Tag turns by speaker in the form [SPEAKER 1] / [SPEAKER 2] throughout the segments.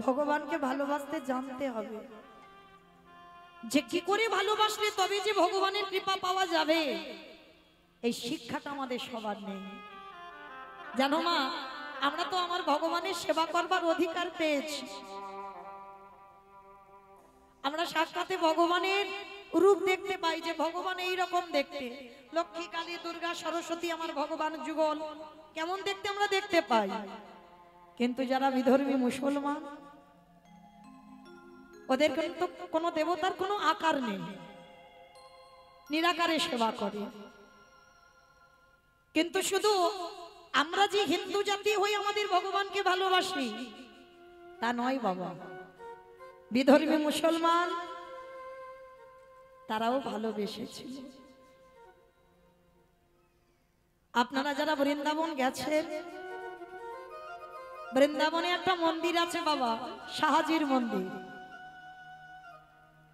[SPEAKER 1] ভগবানকে ভালোবাসতে জানতে হবে, যে কি করে ভালোবাসলে তবে যে ভগবানের কৃপা পাওয়া যাবে, এই শিক্ষাটা আমাদের সবার নেই। জানো মা, আমরা তো আমার ভগবানের সেবা করবার অধিকার পেয়েছি। আমরা সাক্ষাতে ভগবানের রূপ দেখতে পাই, যে ভগবান এই রকম দেখতে, লক্ষ্মী, কালী, দুর্গা, সরস্বতী আমার ভগবান যুগল কেমন দেখতে আমরা দেখতে পাই। কিন্তু যারা বিধর্মী মুসলমান, ওদের কিন্তু কোনো দেবতার কোনো আকার নেই, নিরাকারে সেবা করে। কিন্তু শুধু আমরা যে হিন্দু জাতি হই আমাদের ভগবানকে ভালোবাসি তা নয় বাবা, বিধর্মী মুসলমান তারাও ভালোবেসেছিল। আপনারা যারা বৃন্দাবন গেছেন, বৃন্দাবনে একটা মন্দির আছে বাবা, শাহজির মন্দির,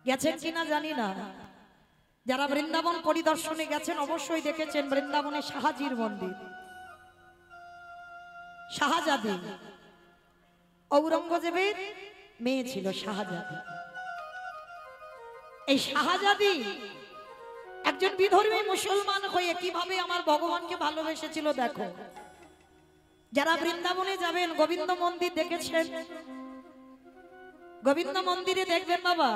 [SPEAKER 1] গেছেন কিনা জানি না। যারা বৃন্দাবন পরিদর্শনে গেছেন অবশ্যই দেখেছেন বৃন্দাবনে শাহজির মন্দির। শাহজাদি, ঔরঙ্গজেবের মেয়ে ছিল শাহজাদি। এই শাহজাদি একজন বিধর্মী মুসলমান হয়ে কিভাবে আমার ভগবানকে ভালোবেসেছিল দেখো। যারা বৃন্দাবনে যাবেন, গোবিন্দ মন্দির দেখেছেন, গোবিন্দ মন্দিরে দেখবেন বাবা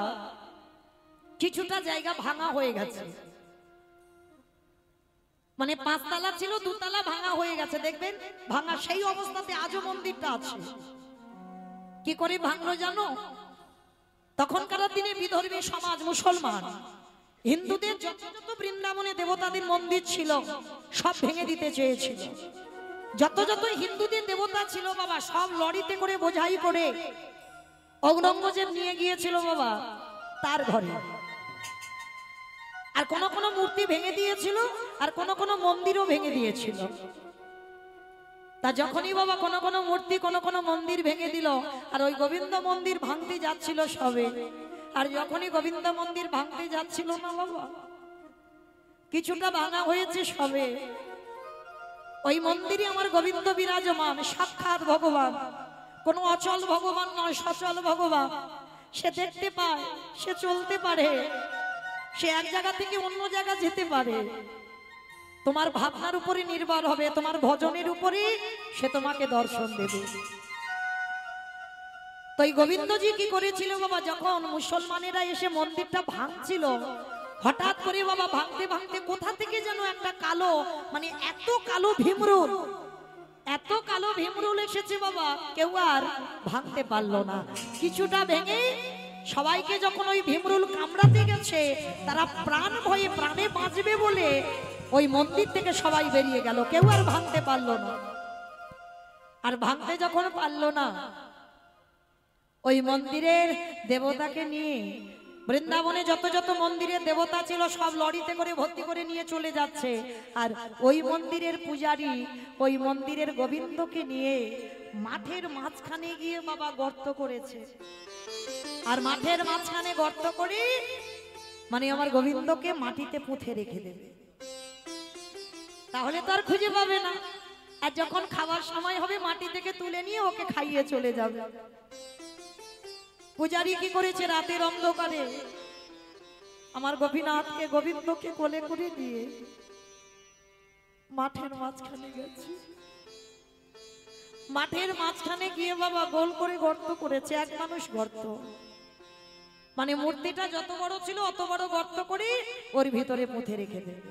[SPEAKER 1] কিছুটা জায়গা ভাঙা হয়ে গেছে, মানে 5 তলা ছিল 2 তলা ভাঙা হয়ে গেছে, দেখবেন ভাঙা সেই অবস্থাতে আজও মন্দিরটা আছে। কি করে ভাঙলো জানো? তখনকার দিনে বিধর্মী সমাজ মুসলমান হিন্দুদের যত যত বৃন্দাবনে দেবতাদের মন্দির ছিল সব ভেঙে দিতে চেয়েছিল। যত যত হিন্দুদের দেবতা ছিল বাবা সব লরিতে করে বোঝাই করে ঔরঙ্গজেব নিয়ে গিয়েছিল বাবা তার ঘরে। আর কোন কোন মূর্তি ভেঙে দিয়েছিল, আর কোন কোন মন্দিরও ভেঙে দিয়েছিল। তা যখনই বাবা কোন কোন মূর্তি কোন কোন মন্দির ভেঙে দিল, আর ওই গোবিন্দ মন্দির ভাঙতে যাচ্ছিল সবে, আর যখনই গোবিন্দ মন্দির ভাঙতে যাচ্ছিল না বাবা, কিছুটা ভাঙা হয়েছে সবে, ওই মন্দিরে আমার গোবিন্দ বিরাজমান, সাক্ষাৎ ভগবান, কোনো অচল ভগবান নয়, সচল ভগবান। সে দেখতে পায়, সে চলতে পারে, সে এক জায়গা থেকে অন্য জায়গা যেতে পারে। তোমার ভাবনার উপরে নির্ভর হবে, তোমার ভজনের উপরে সে তোমাকে দর্শন দেবে। তো এই গোবিন্দজি কি করেছিল বাবা, যখন মুসলমানেরা এসে মন্দিরটা ভাঙছিল, হঠাৎ করে বাবা ভাঙতে ভাঙতে কোথা থেকে যেন একটা কালো, মানে এত কালো ভীমরুল, এত কালো ভীমরুল এসেছে বাবা, কেউ আর ভাঙতে পারলো না। কিছুটা ভেঙে সবাইকে যখন ওই ভীমরুল কামড়াতে গেছে, তারা প্রাণ ভয়ে প্রাণে বাঁচবে বলে ওই মন্দির থেকে সবাই বেরিয়ে গেল, কেউ আর ভাঙতে পারলো না। আর ভাঙতে যখন পারলো না, ওই মন্দিরের দেবতাকে নিয়ে বৃন্দাবনে যত যত মন্দিরের দেবতা ছিল সব লরিতে করে ভর্তি করে নিয়ে চলে যাচ্ছে। আর ওই মন্দিরের পূজারী ওই মন্দিরের গোবিন্দকে নিয়ে মাঠের মাঝখানে গিয়ে বাবা গর্ত করেছে। আর মাঠের মাঝখানে গর্ত করে মানে আমার গোবিন্দকে মাটিতে পুঁতে রেখে দেবে, তাহলে তো আর খুঁজে পাবে না। আর যখন খাওয়ার সময় হবে মাটি থেকে তুলে নিয়ে ওকে খাইয়ে চলে যাবে। পূজারী কি করেছে, রাতের অন্ধকারে আমার গোপীনাথকে গোবিন্দকে কোলে করে দিয়ে মাঠের মাঝখানে গেছে। মাঠের মাঝখানে গিয়ে বাবা গোল করে গর্ত করেছে, এক মানুষ গর্ত, মানে মূর্তিটা যত বড় ছিল অত বড় গর্ত করে ওর ভিতরে পুঁতে রেখে দেবে।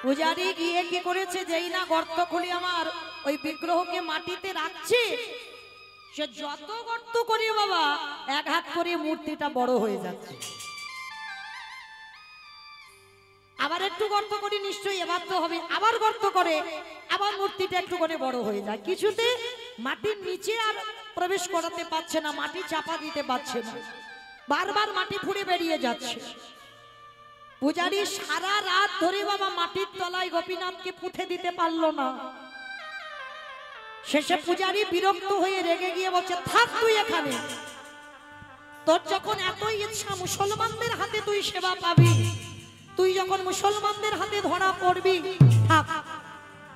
[SPEAKER 1] পূজারী গিয়ে কি করেছে, যেই না গর্ত খুলে আমার ওই বিগ্রহকে মাটিতে রাখছে, সে যত গর্ত করে বাবা এক হাত করে মূর্তিটা বড় হয়ে যাচ্ছে। আবার একটু গর্ত করে নিশ্চয়ই এবার তো হবে, আবার গর্ত করে, আবার মূর্তিটা একটু করে বড় হয়ে যায়। কিছুতে মাটির নিচে আর প্রবেশ করাতে পারছে না, মাটি চাপা দিতে পারছে না, বারবার মাটি ফুঁড়ে বেরিয়ে যাচ্ছে। পূজারী সারা রাত ধরে বাবা মাটির তলায় গোপীনাথকে পুঁতে দিতে পারলো না। শেষে পূজারী বিরক্ত হয়ে রেগে গিয়ে বলছে, থাক তুই এখানে, তোর যখন এতই ইচ্ছা মুসলমানদের হাতে তুই সেবা পাবি, তুই যখন মুসলমানদের হাতে ধরা পড়বি, থাক।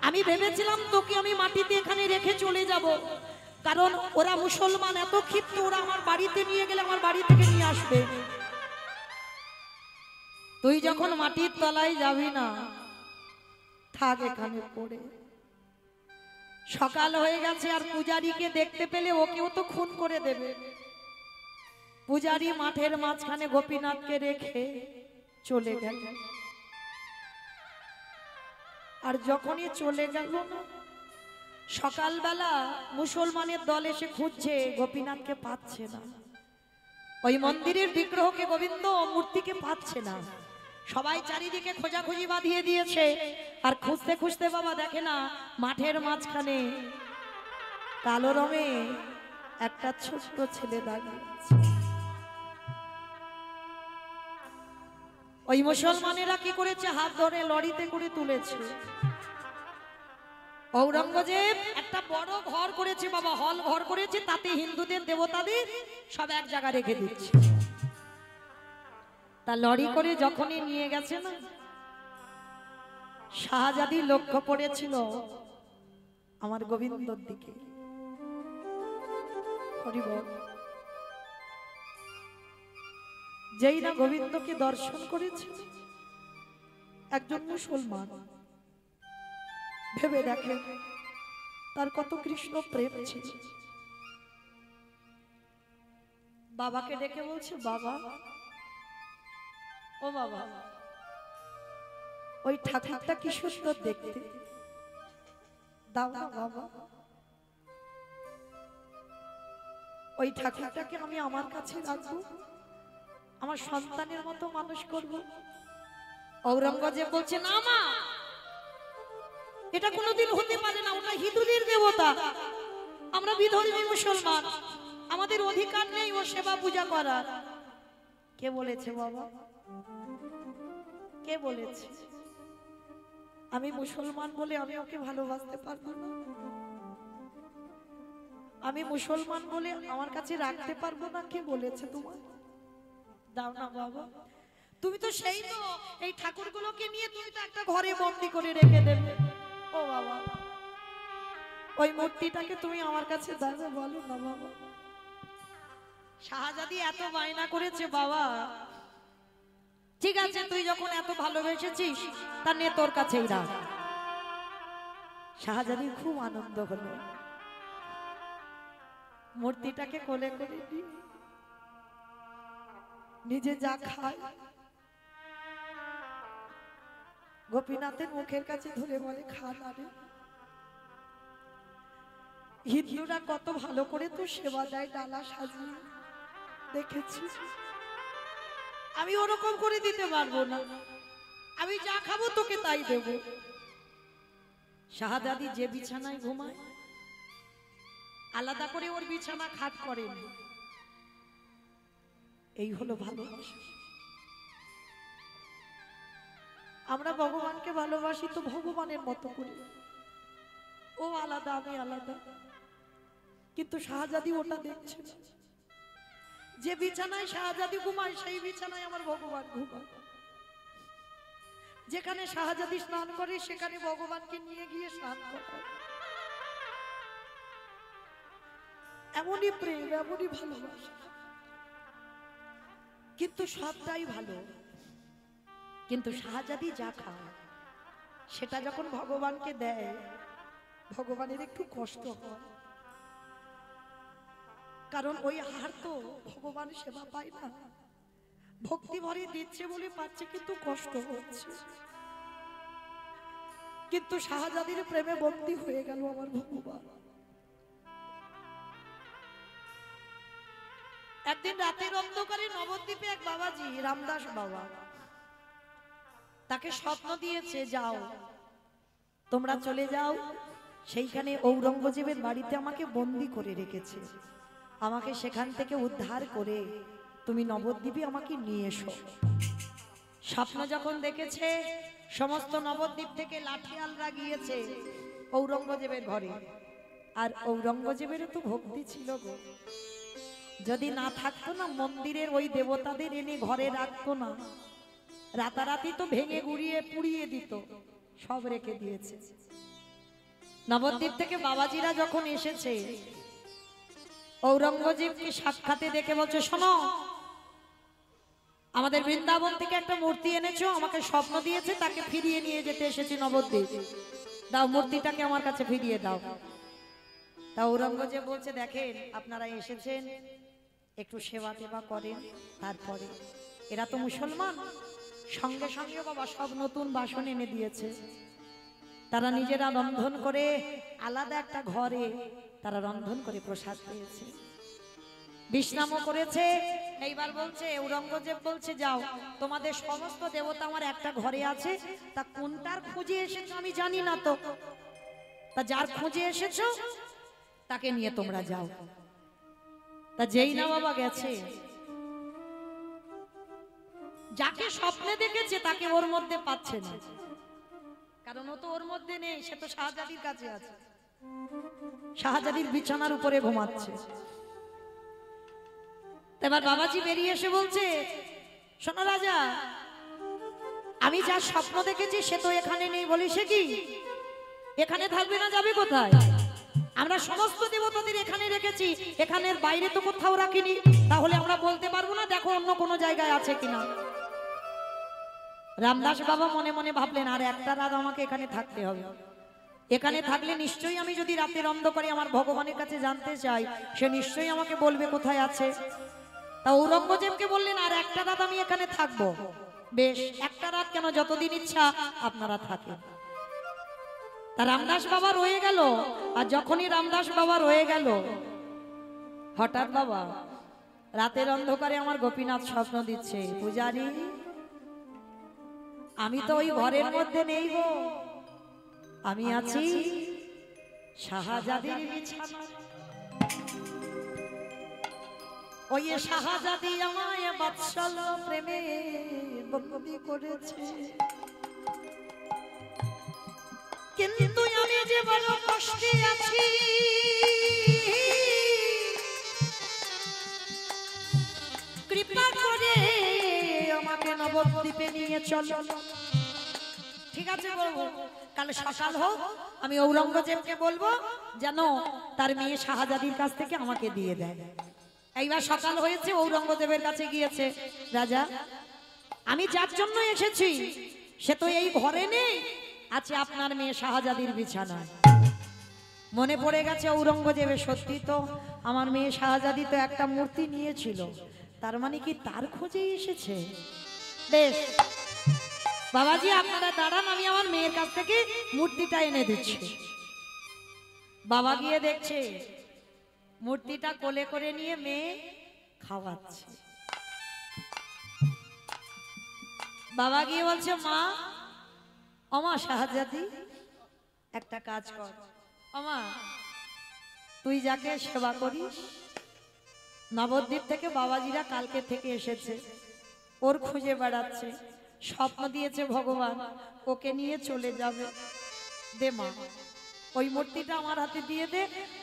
[SPEAKER 1] আমি ভেবেছিলাম তোকে আমি মাটিতে এখানে রেখে চলে যাব, কারণ ওরা মুসলমান এত ক্ষিপ্ত, ওরা আমার বাড়িতে নিয়ে গেলে আমার বাড়ি থেকে নিয়ে আসবে। তুই যখন মাটির তলায় যাবি না, থাক এখানে পড়ে। সকাল হয়ে গেছে আর পূজারীকে দেখতে পেলে ওকেও তো খুন করে দেবে। পূজারী মাঠের মাঝখানে গোপীনাথকে রেখে চলে গেল। আর যখনই চলে গেল না, সকালবেলা মুসলমানের দল এসে খুঁজছে, গোপীনাথকে পাচ্ছে না। ওই মন্দিরের বিগ্রহকে, গোবিন্দ মূর্তিকে পাচ্ছে না। সবাই চারিদিকে খোঁজাখুঁজি বাঁধিয়ে দিয়েছে। আর খুঁজতে খুঁজতে বাবা দেখে না, মাঠের মাঝখানে কালো রঙে একটা ছোট্ট ছেলে দাঁড়িয়ে আছে। ওই মুসলমানেরা কি করেছে, হাত ধরে লরিতে করে তুলেছে। ঔরঙ্গজেব একটা বড় ঘর করেছে বাবা, হল ঘর করেছে, তাতে হিন্দুদের দেবতাদের সব এক জায়গা রেখে দিচ্ছে। তা লরি করে যখনই নিয়ে গেছে না, শাহজাদি লক্ষ্য পড়েছিল আমার গোবিন্দর দিকে। যেই না গোবিন্দকে দর্শন করেছে একজন মুসলমান, ভেবে দেখে তার কত কৃষ্ণ প্রেম ছিল। বাবাকে ডেকে বলছে, বাবা, ও বাবা, ওই ঠাকুরটা কি সুন্দর দেখতে, দাও না বাবা, ওই ঠাকুরটাকে আমি আমার কাছে রাখবো, আমার সন্তানের মতো মানুষ করব। ঔরঙ্গজেব বলছে, না মা, এটা কোনোদিন হতে পারে না, ওটা হিন্দুদের দেবতা, আমরা বিধর্মী মুসলমান, আমাদের অধিকার নেই ও সেবা পূজা করার। কে বলেছে বাবা, কে বলেছে? আমি মুসলমান বলে আমি ওকে ভালোবাসতে পারবো না? আমি মুসলমান বলে আমার কাছে রাখতে পারবো না? কে বলেছে তোমার? দাও না বাবা, তুমি তো সেই তো এই ঠাকুরগুলোকে নিয়ে তুমি তো একটা ঘরে বন্দি করে রেখে দেবে। ও বাবা, ওই মূর্তিটাকে তুমি আমার কাছে দাও, বলো না বাবা। শাহজাদি এত বায়না করেছে, বাবা ঠিক আছে, তুই যখন এত ভালোবেসেছিস তা নে, তোর কাছেই রাখ। শাহজাদির খুব আনন্দ হলো, মূর্তিটাকে কোলে করে নিজে যা খায় গোপীনাথের মুখের কাছে ধরে বলে, খা না রে। হিন্দুরা কত ভালো করে তো সেবা দেয়, ডালা সাজিয়ে, দেখেছি। আমি ওরকম করে দিতে পারবো না, আমি যা খাবো তোকে তাই দেব। শাহজাদি যে বিছানায় ঘুমায় আলাদা করে ওর বিছানা খাট করেন। এই হলো ভালোবাসা। আমরা ভগবানকে ভালোবাসি তো ভগবানের মতো করে, ও আলাদা আমি আলাদা, কিন্তু শাহজাদি ওটা দেখছে না। যে বিছানায় শাহজাদি ঘুমায় সেই বিছানায় আমার ভগবান ঘুমায়। যেখানে শাহজাদি স্নান করে সেখানে ভগবানকে নিয়ে গিয়ে স্নান করে। এমনই প্রেম, এমনই ভালোবাসা, কিন্তু সবটাই ভালো। কিন্তু শাহজাদি যা খায় সেটা যখন ভগবানকে দেয়, ভগবানের একটু কষ্ট হয়, কারণ ওই আহার তো ভগবান সেবা পায় না। ভক্তি ভরে দিচ্ছে বলে পাচ্ছে, কিন্তু কষ্ট হচ্ছে। কিন্তু শাহজাদির প্রেমে বন্দী হয়ে গেল আমার ভগবান। একদিন রাতের অন্ধকারে নবদ্বীপে এক বাবাজি, রামদাস বাবা, তাকে স্বপ্ন দিয়েছে, যাও তোমরা চলে যাও, সেইখানে ঔরঙ্গজেবের বাড়িতে আমাকে বন্দী করে রেখেছে, আমাকে সেখান থেকে উদ্ধার করে তুমি নবদ্বীপে আমাকে নিয়ে এসো। স্বপ্ন যখন দেখেছে, সমস্ত নবদ্বীপ থেকে লাঠিয়ালরা গিয়েছে ঔরঙ্গজেবের ঘরে। আর ঔরঙ্গজেবের তো ভক্তি ছিল গো, যদি না থাকতো না মন্দিরের ওই দেবতাদের এনে ঘরে রাখতো না, রাতারাতি তো ভেঙে গুড়িয়ে পুড়িয়ে দিত, সব রেখে দিয়েছে। নবদ্বীপ থেকে বাবাজিরা যখন এসেছে ঔরঙ্গজেবকে সাক্ষাতে দেখে বলছে, শোনো, আমাদের বৃন্দাবন থেকে একটা মূর্তি এনেছো, আমাকে স্বপ্ন দিয়েছে, তাকে ফিরিয়ে নিয়ে যেতে এসেছি নবদ্বীপ, দাও মূর্তিটাকে আমার কাছে ফিরিয়ে দাও। তা ঔরঙ্গজেব বলছে, দেখেন আপনারা এসেছেন, একটু সেবা টেবা করেন, তারপরে এরা তো মুসলমান, সঙ্গে সঙ্গে বাবা সব নতুন বাসন এনে দিয়েছে, তারা নিজেরা রন্ধন করে আলাদা একটা ঘরে তারা রন্ধন করে প্রসাদ পেয়েছে, বিশ্রামও করেছে। এইবার বলছে, ঔরঙ্গজেব বলছে, যাও, তোমাদের সমস্ত দেবতা আমার একটা ঘরে আছে, তা কোনটার খুঁজে এসেছো আমি জানি না, তো তা যার খুঁজে এসেছো তাকে নিয়ে তোমরা যাও। তা যেই না বাবা গেছে, যাকে স্বপ্নে দেখেছে তাকে ওর মধ্যে পাচ্ছে না, কারণ ও তো ওর মধ্যে নেই, সে তো শাহজাদির কাছে আছে, শাহজাদির বিছানার উপরে ঘুমাচ্ছে। এবার বাবাজি বেরিয়ে এসে বলছে, শোনো রাজা, আমি যা স্বপ্ন দেখেছি সে তো এখানে নেই, বলি সে কি এখানে থাকবে না, যাবে কোথায়? আমরা সমস্ত দেবতাদের এখানে রেখেছি, এখানের বাইরে তো কোথাও রাখিনি, তাহলে আমরা বলতে পারবো না, দেখো অন্য কোনো জায়গায় আছে কিনা। রামদাস বাবা মনে মনে ভাবলেন, আর একটা রাত আমাকে এখানে থাকতে হবে, এখানে থাকলে নিশ্চয়ই আমি যদি রাতের অন্ধকারে আমার ভগবানের কাছে জানতে চাই, সে নিশ্চয়ই আমাকে বলবে কোথায় আছে। তা ঔরঙ্গজেবকে বললেন, আর একটা রাত আমি এখানে থাকবো। বেশ, একটা রাত কেন, যতদিন ইচ্ছা আপনারা থাকেন। তা রামদাস বাবা রয়ে গেল, আর যখনই রামদাস বাবা রয়ে গেল, হঠাৎ বাবা রাতের অন্ধকারে আমার গোপীনাথ স্বপ্ন দিচ্ছে, পূজারি আমি তো ওই ঘরের মধ্যে নেই গো, আমি আছি শাহজাদির বিছানা, ওই শাহজাদি আমায় বাদশাল প্রেমে বন্দি করেছে, কিন্তু আমি যে বড় কষ্টে আছি, কৃপা করে আমাকে নবদ্বীপে নিয়ে চলো। ঠিক আছে বলবো, কাল সকাল হোক, আমি ঔরঙ্গজেবকে বলবো যেন তার মেয়ে শাহজাদির কাছ থেকে আমাকে দিয়ে দেয়। এইবার সকাল হয়েছে, ঔরঙ্গজেবের কাছে গিয়েছে, রাজা আমি যার জন্য এসেছি সে তো এই ঘরে নেই, আছে আপনার মেয়ে শাহজাদির বিছানায়। মনে পড়ে গেছে ঔরঙ্গজেবের, সত্যি তো আমার মেয়ে শাহজাদি তো একটা মূর্তি নিয়েছিল, তার মানে কি তার খোঁজেই এসেছে। বেশ বাবাজি আপনারা দাঁড়ান, আমি আমার মেয়ের কাছ থেকে মূর্তিটা এনে দিচ্ছি। বাবা গিয়ে দেখছে মূর্তিটা কোলে করে নিয়ে মেয়ে খাওয়াচ্ছে। বাবা গিয়ে বলছে, মা, ওমা শাহজাদি একটা কাজ কর, ওমা তুই যাকে সেবা করিস, নবদ্বীপ থেকে বাবাজিরা কালকে থেকে এসেছে, ওর খুঁজে বেড়াচ্ছে, স্বপ্ন দিয়েছে ভগবান ওকে নিয়ে চলে যাবে, দে মা ওই মূর্তিটা আমার হাতে দিয়ে দে,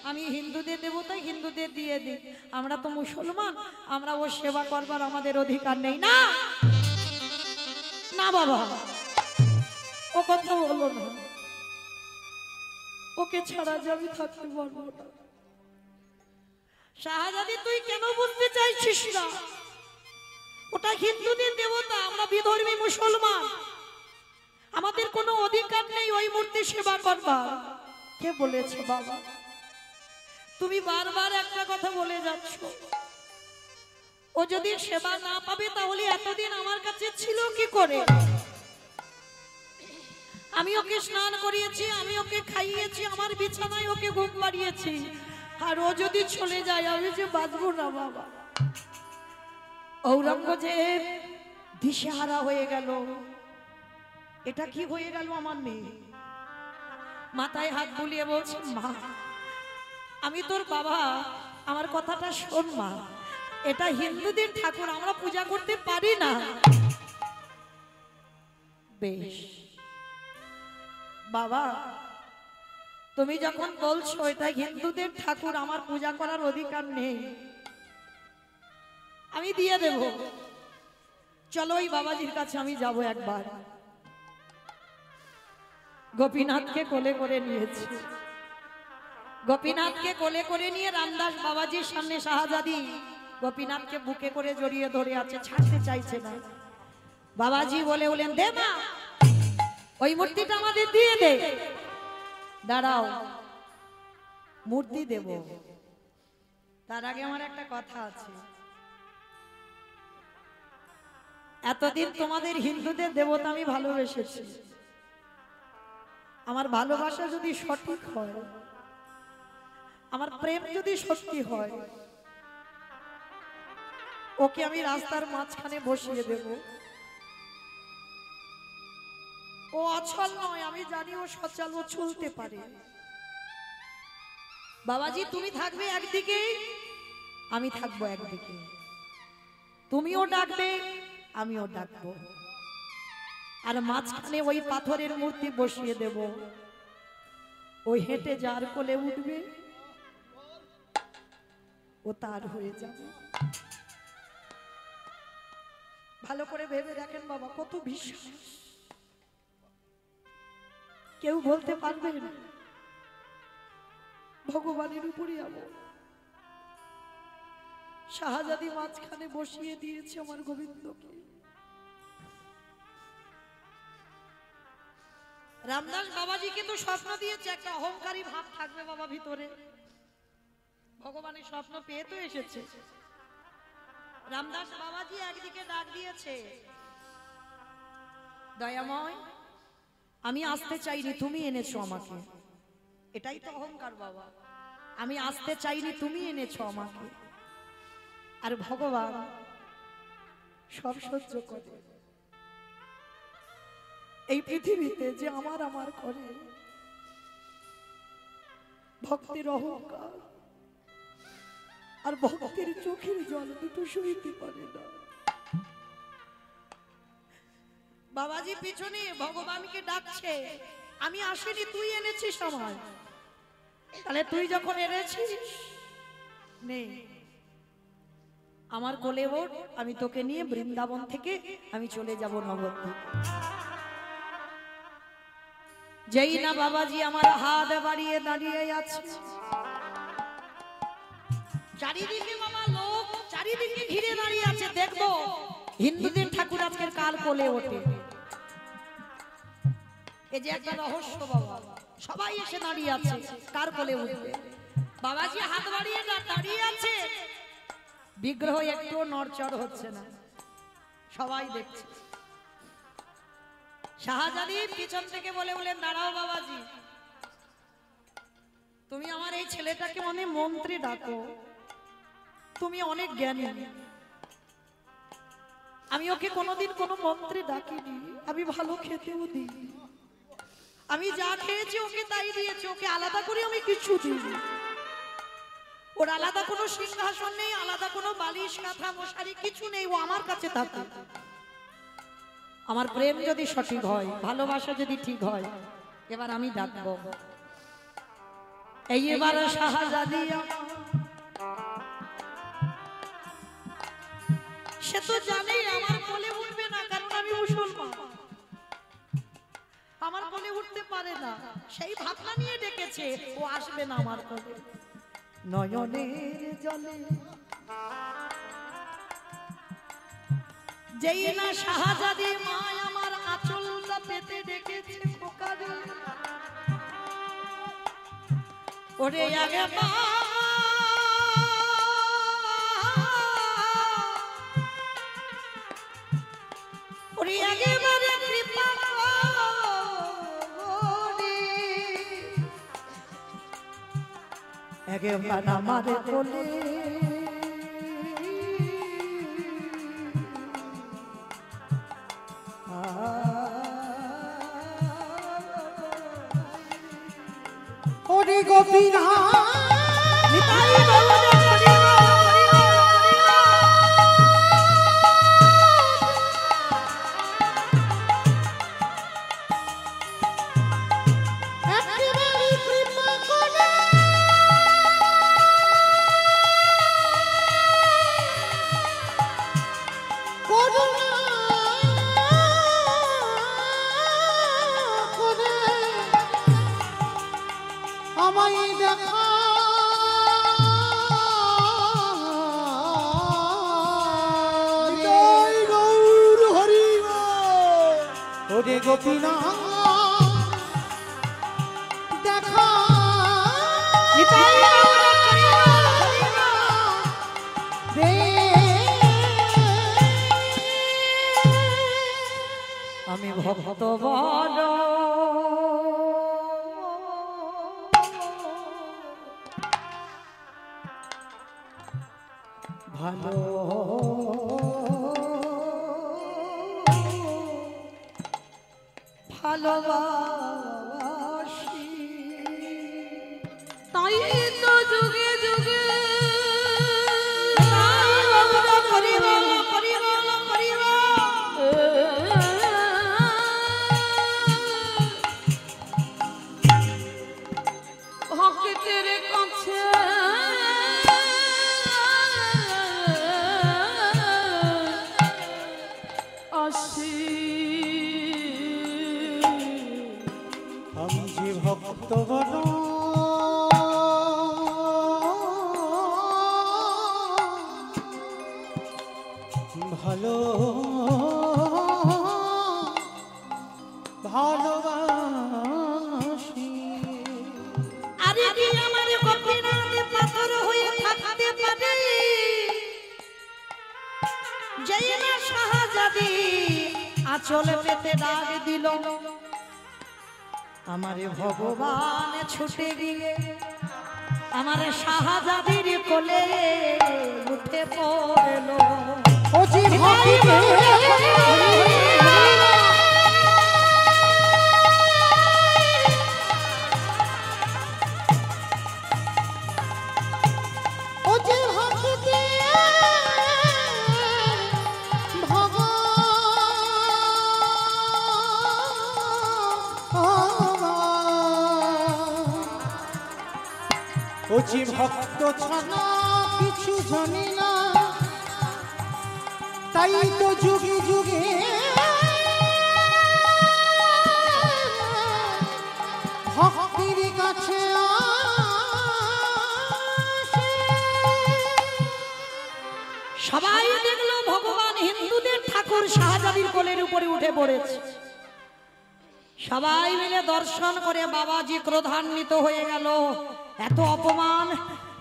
[SPEAKER 1] আমি হিন্দুদের দেবো তাই হিন্দুদের দিয়ে দিই, আমরা তো মুসলমান, আমরা ওর সেবা করবার আমাদের অধিকার নেই। না না বাবা, ও কথা বলো না, ওকে ছাড়া যে আমি থাকতে পারবো না। শাহজাদি তুই কেন বুঝতে চাইছিস না? ওটা হিন্দুদের দেবতা, আমরা বিধর্মী মুসলমান, আমাদের কোনো অধিকার নেই ওই মূর্তি সেবা করবার। কে বলেছে বাবা? তুমি বারবার একটা কথা বলে যাচ্ছ, ও যদি সেবা না পাবে তাহলে এতদিন আমার কাছে ছিল কি করে? আমি ওকে স্নান করিয়েছি, আমি ওকে খাইয়েছি, আমার বিছানায় ওকে ঘুম পাড়িয়েছি, আর ও যদি চলে যায় আমি যে বাঁচবো না বাবা। ঔরঙ্গজেব দিশেহারা হয়ে গেল, এটা কি হয়ে গেল আমার মেয়ে? মাথায় হাত বুলিয়ে বলছে, মা আমি তোর বাবা, আমার কথাটা শোন মা, এটা হিন্দুদের ঠাকুর, আমরা পূজা করতে পারি না। বেশ বাবা, তুমি যখন বলছো এটা হিন্দুদের ঠাকুর, আমার পূজা করার অধিকার নেই, আমি দিয়ে দেব, চলো ওই বাবাজির কাছে আমি যাব একবার। গোপীনাথকে কোলে করে নিয়েছি, গোপীনাথকে কোলে করে নিয়ে রামদাস বাবাজির সামনে শাহজাদি গোপীনাথকে বুকে করে জড়িয়ে ধরে আছে, ছাড়তে চাইছে না। বাবাজি বলে বলেন, দে মা, ওই মূর্তিটা আমাদের দিয়ে দে। দাঁড়াও, মূর্তি দেব, তার আগে আমার একটা কথা আছে। এতদিন তোমাদের হিন্দুদের দেবতা আমি ভালোবেসেছি। আমার ভালোবাসা যদি সঠিক হয়, আমার প্রেম যদি সত্যি হয়, ওকে আমি রাস্তার মাঝখানে বসিয়ে দেব। ও অচল নয়, আমি জানি ও সচল, ও চলতে পারে। বাবাজি তুমি থাকবে একদিকে, আমি থাকবো একদিকে, তুমিও ডাকবে, আমিও ডাকবো, আর মাঝখানে ওই পাথরের মূর্তি বসিয়ে দেব। ওই হেঁটে যার কোলে উঠবে ও তার হয়ে যাবে। ভালো করে ভেবে দেখেন বাবা, কত বিশ্বাস। কেউ বলতে পারবে না ভগবানের উপরে আমার। শাহজাদি মাঝখানে বসিয়ে দিয়েছে আমার গোবিন্দকে। রামদাস বাবাজিকে তো স্বপ্ন দিয়েছে, একটা অহংকারী ভাব থাকবে বাবা ভিতরে। ভগবানের স্বপ্ন পেয়ে তো এসেছে। রামদাস বাবাজি একদিকে ডাক দিয়েছে, দয়াময় আমি আসতে চাইনি, তুমি এনেছো আমাকে। এটাই তো অহংকার বাবা, আমি আসতে চাইনি, তুমি এনেছো আমাকে। আর ভগবান সব সহ্য করে। এই পৃথিবীতে যে আমার আমার করে, ভক্তির অহংকার আর ভক্তির চোখের জল দুটো সইতে পারে না। বাবাজি পিছনে ভগবানকে ডাকছে, আমি আসিনি, তুই এনেছিস আমায়। তাহলে তুই যখন এনেছিস নে আমার কোলে ওঠ, আমি তোকে নিয়ে বৃন্দাবন থেকে আমি চলে যাব নবদ্বীপ। যেই না বাবাজি আমার হাত বাড়িয়ে দাঁড়িয়ে আছে, চারিদিকে বাবা লোক চারিদিকে ঘিরে দাঁড়িয়ে আছে, দেখবো হিন্দুদের ঠাকুর আজকের কাল কোলে ওঠে। এই যে একটা রহস্য বাবা, সবাই এসে দাঁড়িয়ে আছে, কার কোলে উঠবে। বাবাজি হাত বাড়িয়ে দাঁড়িয়ে আছে, বিগ্রহ একটু নড়চড় হচ্ছে না, সবাই দেখছে। শাহজাদি পিছন থেকে বলে বলেন, দাঁড়াও বাবাজি, তুমি আমার এই ছেলেটাকে অনেক মন্ত্রী ডাকো, তুমি অনেক জ্ঞানী। আমি ওকে কোনোদিন কোনো মন্ত্রী ডাকিনি, আমি ভালো খেতেও দিই, আমি যা খেয়েছি ওকে তাই দিয়েছি, ওকে আলাদা করে আমি কিছু দিই। ওর আলাদা কোনো সিংহাসন নেই, আলাদা কোনো বালিশ কাঁথা মশারি কিছু নেই, ও আমার কাছে থাকে। আমার প্রেম যদি সঠিক হয়, ভালোবাসা যদি ঠিক হয়, এবার আমি ডাকবো। এই এবার শাহজাদি সে তো জানে আমার কোলে উঠবে না, কারণ আমি মুসলমান, আমার কোলে উঠতে পারে না, সেই ভাবনা নিয়ে ডেকেছে, ও আসবে না আমার কোলে। নয়নের জলে যেই না শাহজাদি মা আমার আঁচলটা পেতে ডেকেছে, পোকারে ওরে আগে মা, ওরে একেবারে কৃপা করে একেবারে আমার কোলে
[SPEAKER 2] ওরে গোপীনাথ আমায় দেখা গোপীনাথ দেখা
[SPEAKER 1] নিতাই
[SPEAKER 2] রে
[SPEAKER 1] আমি ভক্ত বড়
[SPEAKER 2] ভালো
[SPEAKER 1] ভালোবাসি
[SPEAKER 3] তাই তো যুগে যুগে ভক্তের কাছে আসি
[SPEAKER 2] আমি যে ভক্ত বড় ভালো ভালোবাসি
[SPEAKER 1] আরে কি আমার গোপীনাথে পাথর হয়ে থাকতে পারে যেই না শাহজাদি আঁচল পেতে ডাক দিল আমারে ভগবান ছুটে গিয়ে আমার শাহজাদির কোলে উঠে পড়লো
[SPEAKER 2] ও যে ভক্ত ও যে ভক্ত ও যে ভক্ত ছাড়া কিছু জানি না তাই তো যুগে যুগে ভক্তির কাছে আসে।
[SPEAKER 1] সবাই দেখলো ভগবান হিন্দুদের ঠাকুর শাহজাদির কোলের উপরে উঠে পড়েছে সবাই মিলে দর্শন করে বাবাজি ক্রোধান্বিত হয়ে গেল এত অপমান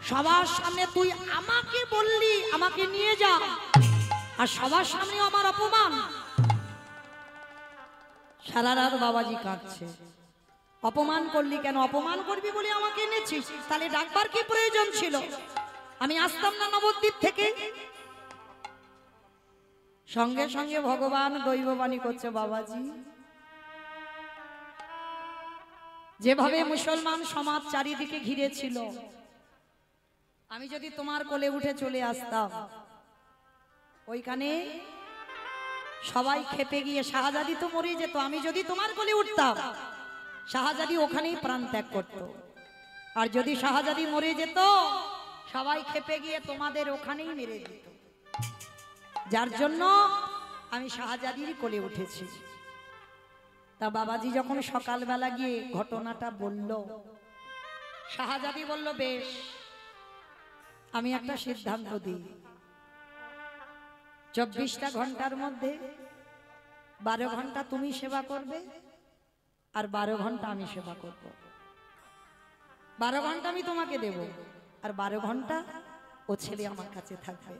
[SPEAKER 1] সবার সামনে তুই আমাকে বললি আমাকে নিয়ে যা আর সবার সামনে আমার অপমান সারা রাত বাবাজি কাঁদছে অপমান করলি কেন অপমান করবি বলে আমাকে এনেছিস তাহলে ডাকবার কি প্রয়োজন ছিল আমি আসতাম না নবদ্বীপ থেকে সঙ্গে সঙ্গে ভগবান দৈববাণী করছে বাবাজি যেভাবে মুসলমান সমাজ চারিদিকে ঘিরে ছিল আমি যদি তোমার কোলে উঠে চলে আসতাম ওইখানে সবাই খেপে গিয়ে শাহজাদি তো মরে যেত আমি যদি তোমার কোলে উঠতাম শাহজাদি ওখানেই প্রাণ ত্যাগ করত আর যদি শাহজাদি মরে যেত সবাই খেপে গিয়ে তোমাদের ওখানেই মেরে দিত যার জন্য আমি শাহজাদির কোলে উঠেছি তা বাবাজি যখন সকালবেলা গিয়ে ঘটনাটা বলল শাহজাদি বলল বেশ আমি একটা সিদ্ধান্ত দিই 24টা ঘন্টার মধ্যে 12 ঘন্টা তুমি সেবা করবে আর 12 ঘন্টা আমি সেবা করব 12 ঘন্টা আমি তোমাকে দেব আর 12 ঘন্টা ও ছেলে আমার কাছে থাকবে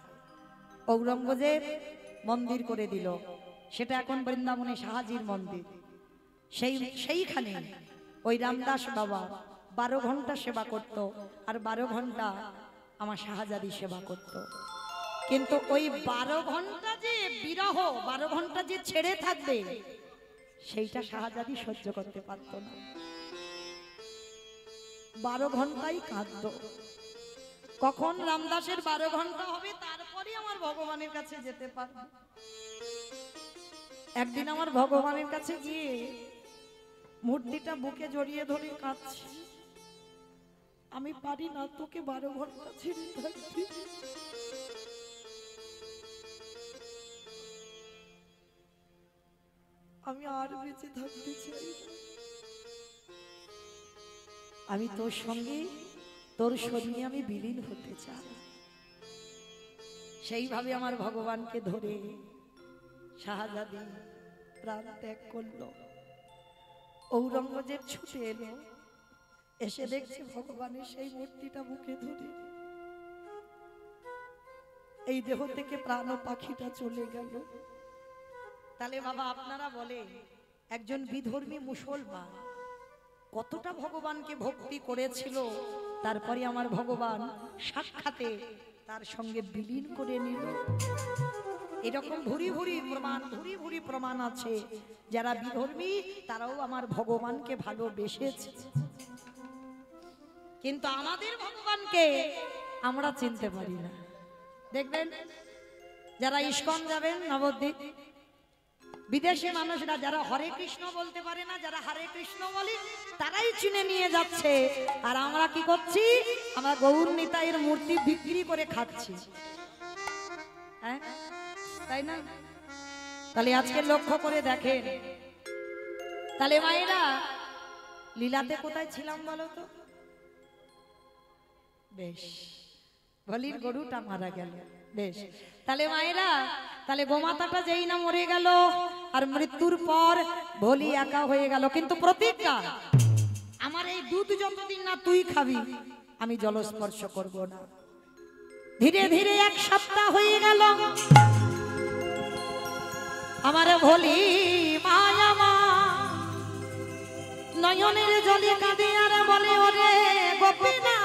[SPEAKER 1] ঔরঙ্গজেব মন্দির করে দিল সেটা এখন বৃন্দাবনে শাহজির মন্দির সেইখানে ওই রামদাস বাবা 12 ঘন্টা সেবা করত আর 12 ঘন্টা আমার শাহজাদি সেবা করত কিন্তু ওই 12 ঘন্টা যে বিরহ 12 ঘন্টা যে ছেড়ে থাকবে সেইটা শাহজাদি সহ্য করতে পারত না 12 ঘন্টাই কাঁদতো কখন রামদাসের 12 ঘন্টা হবে তারপরে আমার ভগবানের কাছে যেতে পারবো একদিন আমার ভগবানের কাছে গিয়ে মূর্তিটা বুকে জড়িয়ে ধরে কাঁদছে আমি পারি না তোকে 12 ঘন্টা ছেড়ে থাকতে আমি আর বেঁচে থাকতে চাই আমি তোর সঙ্গে তোর শরীরে আমি বিলীন হতে চাই সেইভাবে আমার ভগবানকে ধরে শাহজাদি প্রাণ ত্যাগ করলো ঔরঙ্গজেব ছুটে এলো, এসে দেখছে ভগবানের সেই মূর্তিটা মুখে ধরে এই দেহ থেকে প্রাণ পাখিটা চলে গেল। তাহলে বাবা আপনারা বলে একজন বিধর্মী মুসলমান কতটা ভগবানকে ভক্তি করেছিল, তারপরে আমার ভগবান সাক্ষাতে তার সঙ্গে বিলীন করে নিল। এরকম ভুরি ভুরি প্রমাণ আছে, যারা বিধর্মী তারাও আমার ভগবানকে ভালোবেসেছে। কিন্তু আমাদের ভগবানকে আমরা চিনতে পারি না। দেখবেন যারা ইস্কন যাবেন নবদ্বীপ, বিদেশি মানুষরা যারা হরে কৃষ্ণ বলতে পারে না, যারা হরে কৃষ্ণ বলে তারাই চিনে নিয়ে যাচ্ছে, আর আমরা কি করছি? আমরা গৌর নিতাইয়ের মূর্তি বিক্রি করে খাচ্ছি, হ্যাঁ তাই না? তাহলে আজকে লক্ষ্য করে দেখেন, তাহলে মায়েরা লীলাতে কোথায় ছিলাম বলো তো? বেশ, বলির গরুটা মারা গেল, বেশ। তাহলে মায়েরা, তাহলে গোমাতাটা যেই না মরে গেল আর মৃত্যুর পর ভোলি একা হয়ে গেল, কিন্তু প্রতিজ্ঞা আমার এই দুধ যতদিন না তুই খাবি আমি জলস্পর্শ করব না। ধীরে ধীরে এক সপ্তাহ হয়ে গেল, আমার ভোলি মায়া মা নয়নের জলে কাঁদে আর বলে ওরে গোপীনা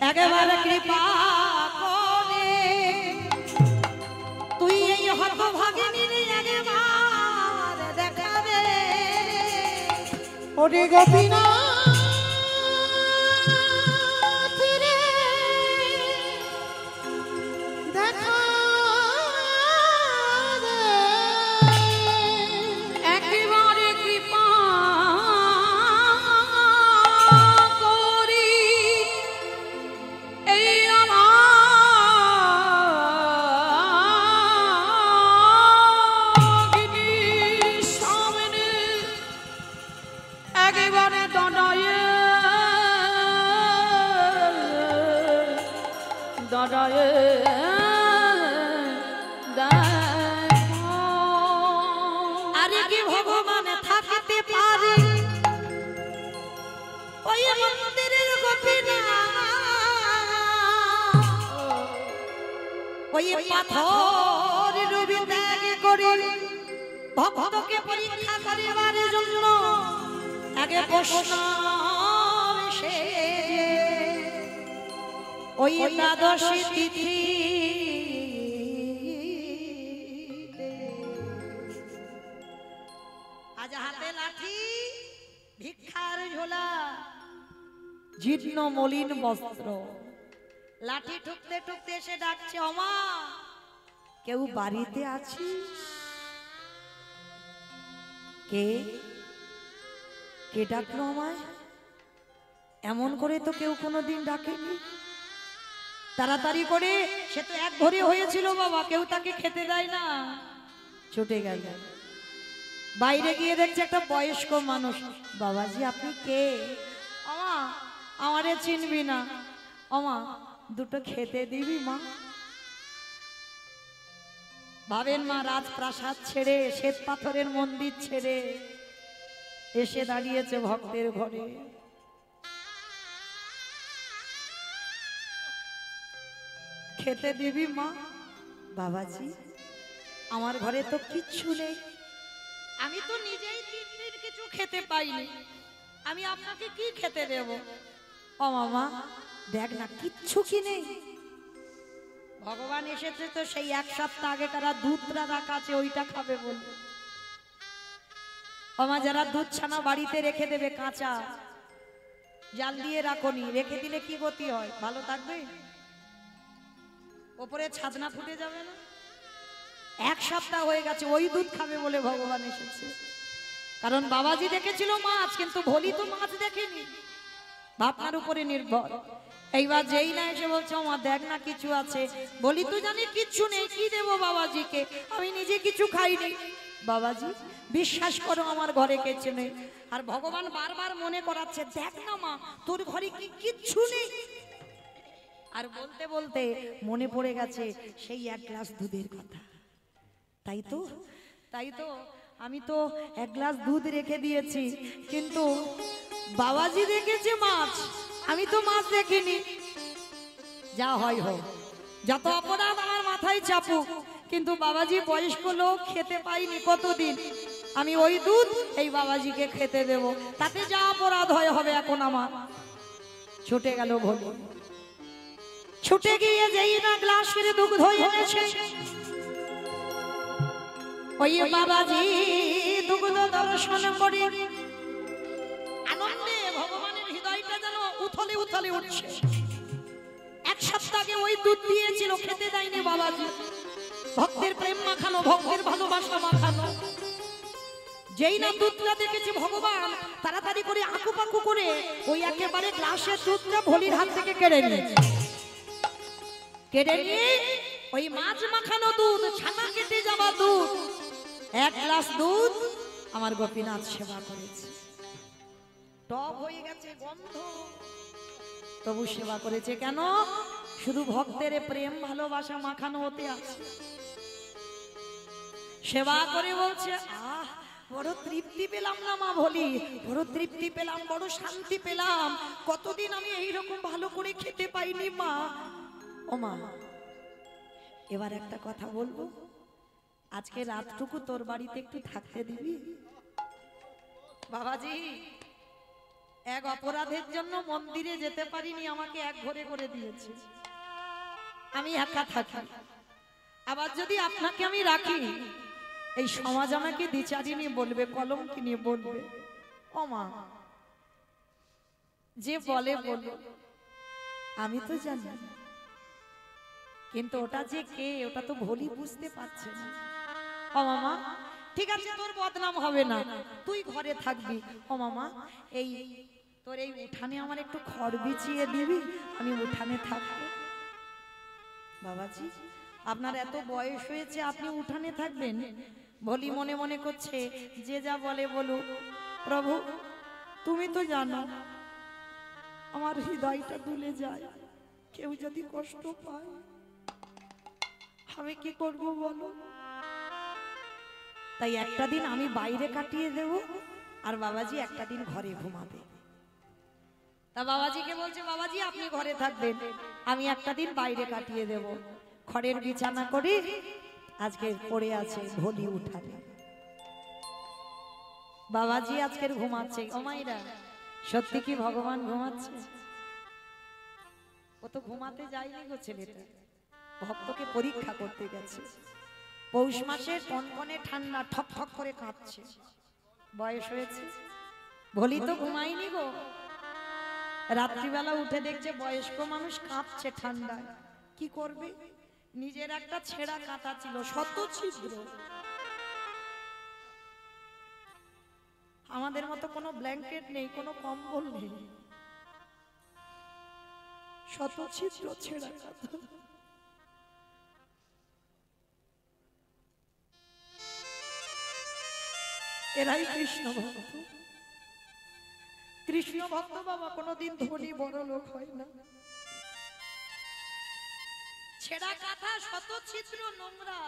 [SPEAKER 1] একবার কৃপা করে তুই এই হতভাগিনীর একবার দেখা দে।
[SPEAKER 2] ওরে গোপীনা
[SPEAKER 1] আরে কি ভগবান থাকতে পারে ওই মন্দিরের গোপীনা, ওই পাথর রূপে ত্যাগ করে ভক্তকে পরীক্ষা করিবার জন্য আগে প্রশ্ন ওই একাদশী তিথি আজ হাতে লাঠি ভিক্ষার ঝোলা জীর্ণ মলিন বস্ত্র, লাঠি ঠুকতে ঠুকতে এসে ডাকছে ওমা কেউ বাড়িতে আছিস? কে কে ডাকলো আমায়? এমন করে তো কেউ কোনোদিন ডাকেনি। তাড়াতাড়ি করে, সে তো এক ঘরে হয়েছিল বাবা, কেউ তাকে খেতে দেয় না, ছুটে গেল। বাইরে গিয়ে দেখছে একটা বয়স্ক মানুষ। বাবাজি আপনি কে? আমা আমারে চিনবি না, আমা দুটো খেতে দিবি মা? ভাবেন মা রাজপ্রাসাদ ছেড়ে, শ্বেত পাথরের মন্দির ছেড়ে এসে দাঁড়িয়েছে ভক্তের ঘরে। খেতে দিবি মা? বাবাজি আমার ঘরে তো কিচ্ছু নেই, আমি তো নিজেই তিন কিছু খেতে পাইনি, আমি আপনাকে কি খেতে দেব? ও মামা দেখ না কিচ্ছু কি নেই। ভগবান এসেছে তো সেই এক সপ্তাহ আগে কারা দুধটা রাখা আছে ওইটা খাবে বলবে। আমা যারা দুধ ছানা বাড়িতে রেখে দেবে কাঁচা, জাল দিয়ে রাখনি, রেখে দিলে কি গতি হয়? ভালো থাকবে? ওপরে ছাদনা ফুটে যাবে না? এক সপ্তাহ হয়ে গেছে ওই দুধ খাবে বলে ভগবান এসেছে। কারণ বাবাজি দেখেছিল মাছ, কিন্তু ভোলি তো মাছ দেখেনি, ভাবনার উপরে নির্ভর। এইবার যেই না এসে বলছে মা দেখ না কিছু আছে, বলি তো জানি কিচ্ছু নেই, কি দেবো বাবাজিকে, আমি নিজে কিছু খাইনি। বাবাজি বিশ্বাস করো আমার ঘরে কিছু নেই। আর ভগবান বারবার মনে করাচ্ছে দেখ না মা তোর ঘরে কি কিচ্ছু নেই। আর বলতে বলতে মনে পড়ে গেছে সেই এক গ্লাস দুধের কথা। তাই তো আমি তো এক গ্লাস দুধ রেখে দিয়েছি, কিন্তু বাবাজি দেখেছে মাছ, আমি তো মাছ দেখিনি। যা হয় হোক, যত অপরাধ আমার মাথায় চাপুক, কিন্তু বাবাজি বয়স্ক লোক, খেতে পাইনি কতদিন, আমি ওই দুধ এই বাবাজিকে খেতে দেব, তাতে যা অপরাধ হয় হবে। এখন আমার ছুটে গেল ভোলি, ছুটে গিয়ে যেই না গ্লাসের দুগ্ধ এনেছে, ওই বাবাজি দুগ্ধ দর্শন করে আনন্দে ভগবানের হৃদয়টা যেন উথলে উথলে উঠছে। এক সপ্তাহ আগে ওই দুধ দিয়েছিল, খেতে দেয়নি বাবাজি। ভক্তের প্রেম মাখানো, ভক্তের ভালোবাসা মাখানো। যেই না দুধটা দেখেছে ভগবান, তাড়াতাড়ি করে আঁকুপাকু করে ওই একেবারে গ্লাসের দুধটা ভোলির হাত থেকে কেড়ে নিয়েছে। কেড়ে নিয়ে ওই মাছ মাখানো দুধ, ছানা কেটে যাওয়া দুধ, এক গ্লাস দুধ আমার গোপীনাথ সেবা করেছে। টক হয়ে গেছে, গন্ধ, তবু সেবা করেছে। কেন? শুধু ভক্তের প্রেম ভালোবাসা মাখানো হতে আছে। সেবা করে বলছে, আহ বড় তৃপ্তি পেলাম না মা ভোলি, বড় তৃপ্তি পেলাম, বড় শান্তি পেলাম। কতদিন আমি এইরকম ভালো করে খেতে পাইনি মা। ও মা, এবার একটা কথা বলবো, আজকে রাতটুকু তোর বাড়িতে একটু থাকতে দিবি? বাবাজি এক অপরাধের জন্য মন্দিরে যেতে পারিনি, আমাকে এক ঘরে করে দিয়েছে, আমি একা থাকি। আবার যদি আপনাকে আমি রাখি, এই সমাজ আমাকে দ্বিচারিণী বলবে, কলঙ্কিনী বলবে। ও মা, যে বলে বলো, আমি তো জানি, কিন্তু ওটা যে কে ওটা তো ভোলি বুঝতে পারছে না। ও মামা, ঠিক আছে, তোর বদনাম হবে না, তুই ঘরে থাকবি। ও মামা, এই তোর এই উঠানে আমার একটু খড় বিছিয়ে দিবি, আমি উঠানে থাকবো। বাবাজি, আপনার এত বয়স হয়েছে, আপনি উঠানে থাকবেন? ভোলি মনে মনে করছে, যে যা বলে বলুক, প্রভু তুমি তো জানো আমার হৃদয়টা দুলে যায়, কেউ যদি কষ্ট পায় আমি কি করব বলো? তাই একটা দিন আমি বাইরে কাটিয়ে দেব, আর বাবাজি একটা দিন ঘরে ঘুমাবে। তা বাবাজিকে বলছে, বাবাজি আপনি ঘরে থাকবেন, আমি একটা দিন বাইরে কাটিয়ে দেব। খড়ের বিছানা করে আজকে পড়ে আছে ভোলি উঠানে। বাবাজি আজকের ঘুমাচ্ছে। ও মাইরা, সত্যি কি ভগবান ঘুমাচ্ছে? ও তো ঘুমাতে যায়নি গো, ছেলেটা ভক্তকে পরীক্ষা করতে গেছে। পৌষ মাসের কনকনে ঠান্ডা, ঠক ঠক করে কাঁপছে, বয়স হয়েছে। ভোলি তো ঘুমায়নি গো, রাত্রিবেলা উঠে দেখছে বয়স্ক মানুষ কাঁপছে ঠান্ডায়। কি করবে? নিজের একটা ছেঁড়া কাঁথা ছিল, শত ছিদ্র, আমাদের মতো কোনো ব্ল্যাঙ্কেট নেই, কোনো কম্বল নেই, শত ছিদ্র, ছেঁড়া কাঁথা। এরাই কৃষ্ণ ভক্ত। কৃষ্ণ ভক্ত বাবা কোনোদিন ধনী বড় লোক হয় না। ছেঁড়া কাঁথা, শত ছিদ্র, নোংরা,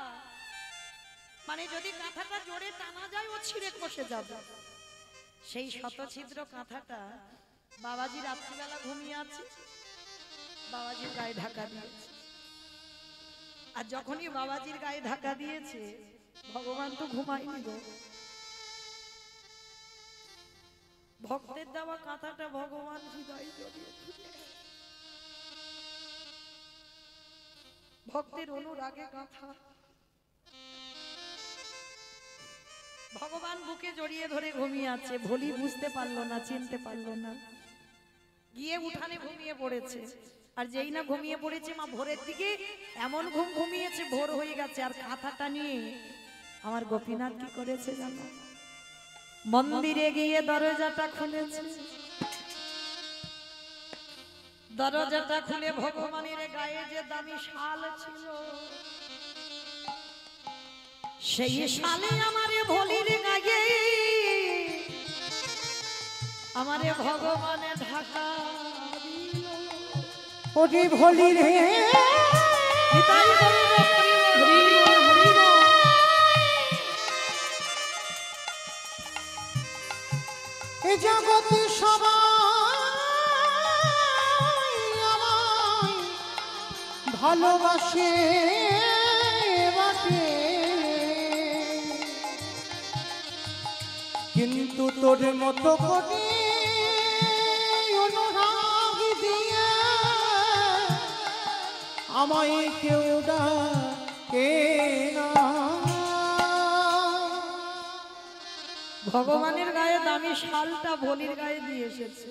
[SPEAKER 1] মানে যদি কাঁথাটা জোরে টানা যায় ও ছিঁড়ে খসে যাবে। সেই শত ছিদ্র কাঁথাটা বাবাজি রাত্রিবেলা ঘুমিয়ে আছে, বাবাজির গায়ে ঢাকা দিয়েছে। আর যখনই বাবাজির গায়ে ঢাকা দিয়েছে, ভগবান তো ঘুমায়নি গো, ভক্তের দেওয়া কাঁথাটা ভগবান হৃদয়ে জড়িয়ে ভক্তের অনুরাগে কাঁথা ভগবান বুকে জড়িয়ে ধরে ঘুমিয়ে আছে। ভোলি বুঝতে পারলো না, চিনতে পারলো না, গিয়ে উঠানে ঘুমিয়ে পড়েছে। আর যেই না ঘুমিয়ে পড়েছে, মা ভোরের দিকে এমন ঘুমিয়েছে, ভোর হয়ে গেছে। আর কাঁথাটা নিয়ে আমার গোপীনাথ কি করেছে জানো? মন্দিরে গিয়ে দরজাটা খুলেছে। দরজাটা খুলে ভগবানের গায়ে যে দামি শাল ছিল, সেই শালে আমারে ভোলির গায়ে আমারে ভগবানে ঢাকা দিল।
[SPEAKER 2] ওরে ভোলি রে, জগতে সবাই আমায় ভালোবাসে বাসে, কিন্তু তোর মতো করে অনুরাগ দিয়ে আমায় কেউ ডাকে না।
[SPEAKER 1] ভগবানের গায়ে দামি শালটা ভোলির গায়ে দিয়ে এসেছে,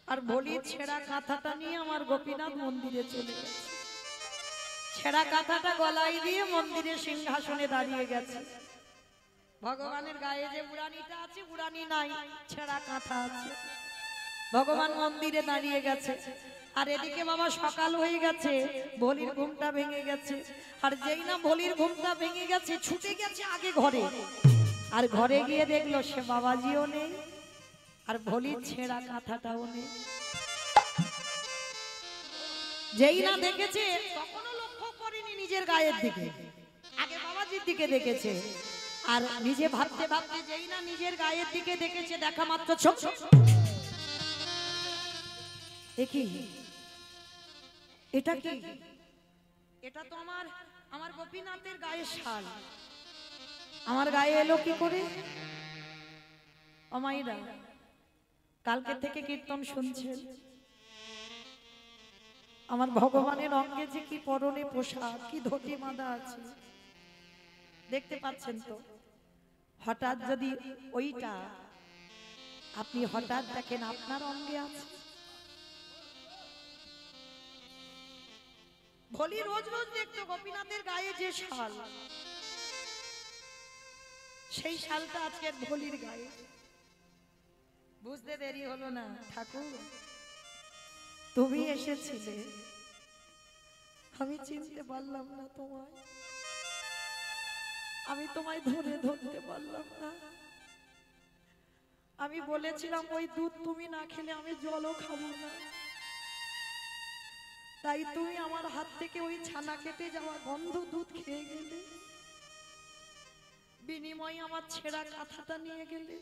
[SPEAKER 1] আর ভোলির ছেঁড়া কাঁথাটা নিয়ে আমার গোপীনাথ মন্দিরে চলে গেছে। ছেঁড়া কাঁথাটা গলায় দিয়ে মন্দিরের সিংহাসনে দাঁড়িয়ে গেছে। ভগবানের গায়ে যে বুড়ানিটা আছে, বুড়ানি নাই, ছেঁড়া কাঁথা আছে। ভগবান মন্দিরে দাঁড়িয়ে গেছে, আর এদিকে বাবা সকাল হয়ে গেছে, ভোলির ঘুমটা ভেঙে গেছে। আর যেই না ভোলির ঘুমটা ভেঙে গেছে, ছুটে গেছে আগে ঘরে, আর ঘরে গিয়ে দেখলো সে বাবাজিও নেই, আর ভোলির ছেঁড়া কাঁথাটাও নেই। যেই না দেখেছে, তখনও লক্ষ্য করেনি নিজের গায়ের দিকে, আগে বাবাজির দিকে দেখেছে। আর নিজে ভাবতে ভাবতে যেই না নিজের গায়ের দিকে দেখেছে, দেখা মাত্র চোখ দেখি এটা কি? এটা তো আমার গোপীনাথের গায়ের শাল, আমার গায়ে এলো কি করে? অমাইরা কালকে থেকে কীর্তন শুনছেন, আমার ভগবানের অঙ্গে যে কি পরনে পোশাক, কি ধুতি বাঁধা আছে দেখতে পাচ্ছেন তো। হঠাৎ যদি ওইটা আপনি হঠাৎ দেখেন আপনার অঙ্গে আছে। ভোলি রোজ রোজ দেখতো গোপীনাথের গায়ে যে শাল, সেই শালটা আজকে ভোলির গায়ে। বুঝতে দেরি হলো না, ঠাকুর তুমি এসেছিলে, আমি চিনতে পারলাম না তোমায়, আমি তোমায় ধরে ধরতে পারলাম না। আমি বলেছিলাম ওই দুধ তুমি না খেলে আমি জলও খাবো না, তাই তুমি আমার হাত থেকে ওই ছানা কেটে যাওয়া গন্ধ দুধ খেয়ে গেলে, বিনিময়ে আমার ছেঁড়া কাঁথাটা নিয়ে গেলে,